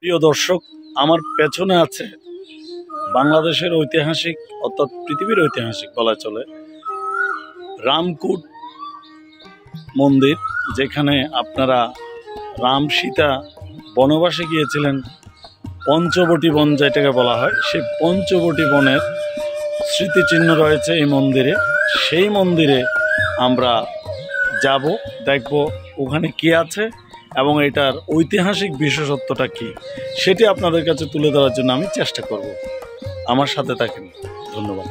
প্রিয় দর্শক, আমার পেছনে আছে বাংলাদেশের ঐতিহাসিক অর্থাৎ পৃথিবীর ঐতিহাসিক বলা চলে রামকুট মন্দির, যেখানে আপনারা রাম সীতা বনবাসে গিয়েছিলেন। পঞ্চবটি বন যেটাকে বলা হয়, সেই পঞ্চবটি বনের স্মৃতিচিহ্ন রয়েছে এই মন্দিরে। সেই মন্দিরে আমরা যাব, দেখব ওখানে কি আছে এবং এটার ঐতিহাসিক বিশেষত্বটা কি, সেটি আপনাদের কাছে তুলে ধরার জন্য আমি চেষ্টা করব। আমার সাথে থাকেন। ধন্যবাদ।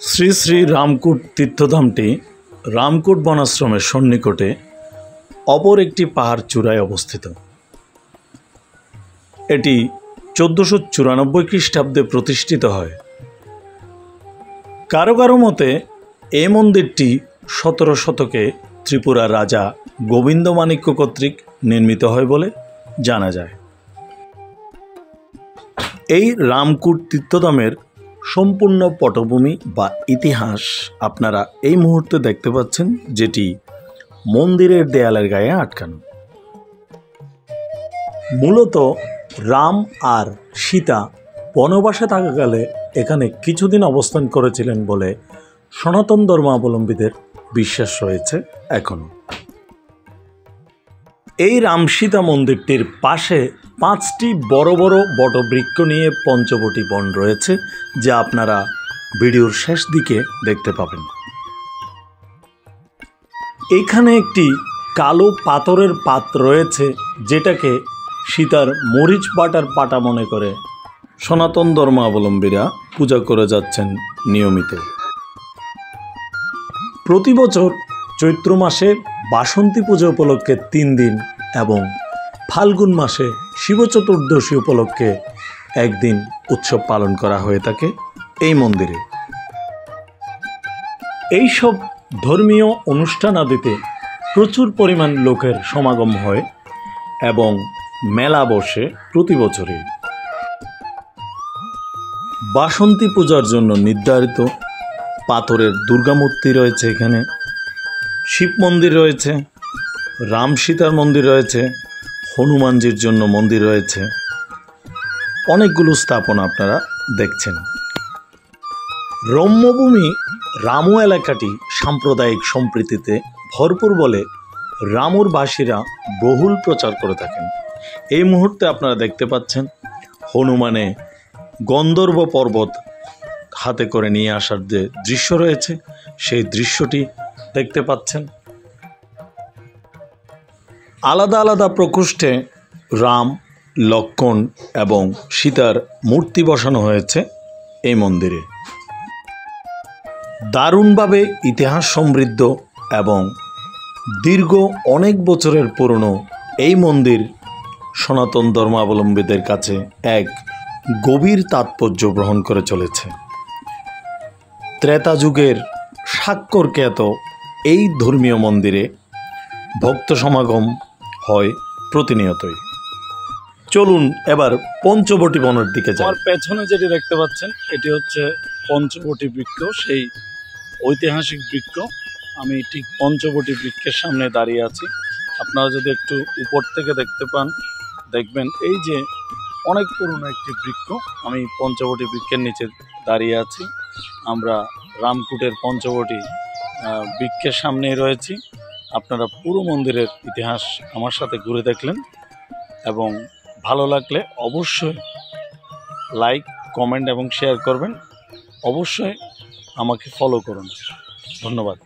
শ্রী শ্রী রামকুট তীর্থধামটি রামকুট বনাশ্রমের সন্নিকটে অপর একটি পাহাড় চূড়ায় অবস্থিত। এটি 1494 খ্রিস্টাব্দে প্রতিষ্ঠিত হয়। কারো কারো মতে এই মন্দিরটি 17 শতকে ত্রিপুরা রাজা গোবিন্দমাণিক্য কর্তৃক নির্মিত হয় বলে জানা যায়। এই রামকুট তীর্থধামের সম্পূর্ণ পটভূমি বা ইতিহাস আপনারা এই মুহূর্তে দেখতে পাচ্ছেন, যেটি মন্দিরের দেয়ালের গায়ে আটকানো। মূলত রাম আর সীতা বনবাসে থাকাকালে এখানে কিছুদিন অবস্থান করেছিলেন বলে সনাতন ধর্মাবলম্বীদের বিশ্বাস রয়েছে এখনো। এই রাম সীতা মন্দিরটির পাশে 5টি বড় বড় বটবৃক্ষ নিয়ে পঞ্চবটি বন রয়েছে, যা আপনারা ভিডিওর শেষ দিকে দেখতে পাবেন। এখানে একটি কালো পাথরের পাত রয়েছে, যেটাকে সীতার মরিচ বাটার পাটা মনে করে সনাতন ধর্মাবলম্বীরা পূজা করে যাচ্ছেন নিয়মিত। প্রতি বছর চৈত্র মাসে বাসন্তী পূজা উপলক্ষে 3 দিন এবং ফাল্গুন মাসে শিব চতুর্দশী উপলক্ষে 1 দিন উৎসব পালন করা হয়ে থাকে এই মন্দিরে। এইসব ধর্মীয় অনুষ্ঠানাদিতে প্রচুর পরিমাণ লোকের সমাগম হয় এবং মেলা বসে প্রতি বছরই। বাসন্তী পূজার জন্য নির্ধারিত পাথরের দুর্গামূর্তি রয়েছে, এখানে শিব মন্দির রয়েছে, রাম সীতার মন্দির রয়েছে, হনুমানজির জন্য মন্দির রয়েছে, অনেকগুলো স্থাপনা আপনারা দেখছেন। রম্যভূমি রামু এলাকাটি সাম্প্রদায়িক সম্প্রীতিতে ভরপুর বলে রামুর বাসীরা বহুল প্রচার করে থাকেন। এই মুহূর্তে আপনারা দেখতে পাচ্ছেন হনুমানে গন্ধর্ব পর্বত হাতে করে নিয়ে আসার যে দৃশ্য রয়েছে, সেই দৃশ্যটি দেখতে পাচ্ছেন। আলাদা আলাদা প্রকোষ্ঠে রাম, লক্ষ্মণ এবং সীতার মূর্তি বসানো হয়েছে এই মন্দিরে। দারুণভাবে ইতিহাস সমৃদ্ধ এবং দীর্ঘ অনেক বছরের পুরনো এই মন্দির সনাতন ধর্মাবলম্বীদের কাছে এক গভীর তাৎপর্য বহন করে চলেছে। ত্রেতা যুগের স্বাক্ষরখ্যাত এই ধর্মীয় মন্দিরে ভক্ত সমাগম হয় প্রতিনিয়তই। চলুন এবার পঞ্চবটি বনের দিকে যাই। আমার পেছনে যেটি দেখতে পাচ্ছেন, এটি হচ্ছে পঞ্চবটি বৃক্ষ, সেই ঐতিহাসিক বৃক্ষ। আমি ঠিক পঞ্চবটি বৃক্ষের সামনে দাঁড়িয়ে আছি। আপনারা যদি একটু উপর থেকে দেখতে পান, দেখবেন এই যে অনেক পুরনো একটি বৃক্ষ। আমি পঞ্চবটি বৃক্ষের নিচে দাঁড়িয়ে আছি। আমরা রামকুটের পঞ্চবটি বৃক্ষের সামনেই রয়েছি। আপনারা পুরো মন্দিরের ইতিহাস আমার সাথে ঘুরে দেখলেন এবং ভালো লাগলে অবশ্যই লাইক, কমেন্ট এবং শেয়ার করবেন। অবশ্যই আমাকে ফলো করুন। ধন্যবাদ।